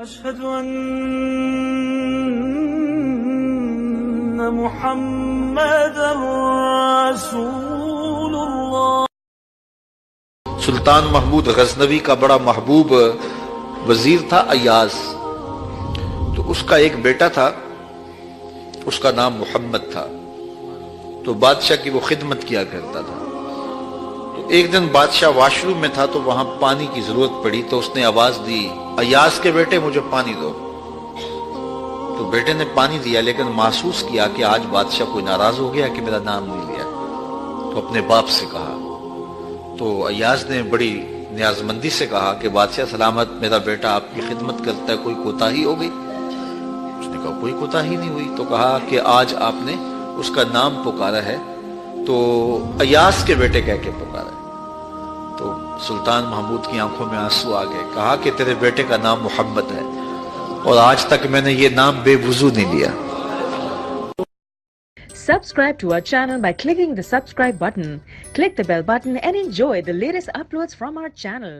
اشہد ان محمد رسول اللہ۔ سلطان محمود غزنوی کا بڑا محبوب وزیر تھا ایاز، تو اس کا ایک بیٹا تھا، اس کا نام محمد تھا، تو بادشاہ کی وہ خدمت کیا کرتا تھا۔ تو ایک دن بادشاہ واش روم میں تھا تو وہاں پانی کی ضرورت پڑی، تو اس نے آواز دی ایاز کے بیٹے مجھے پانی دو۔ تو بیٹے نے پانی دیا، لیکن محسوس کیا کہ آج بادشاہ کوئی ناراض ہو گیا کہ میرا نام نہیں لیا، تو اپنے باپ سے کہا۔ تو ایاز نے بڑی نیازمندی سے کہا کہ بادشاہ سلامت، میرا بیٹا آپ کی خدمت کرتا ہے، کوئی کوتاہی ہو گئی؟ اس نے کہا کوئی کوتاہی نہیں ہوئی۔ تو کہا کہ آج آپ نے اس کا نام پکارا ہے تو ایاز کے بیٹے کہہ کے پکارا ہے۔ تو سلطان محمود کی آنکھوں میں آنسو آ گئے، کہا کہ تیرے بیٹے کا نام محمد ہے اور آج تک میں نے یہ نام بے وضو نہیں لیا۔ Subscribe to our channel by clicking the subscribe button. Click the bell button and enjoy the latest uploads from our channel.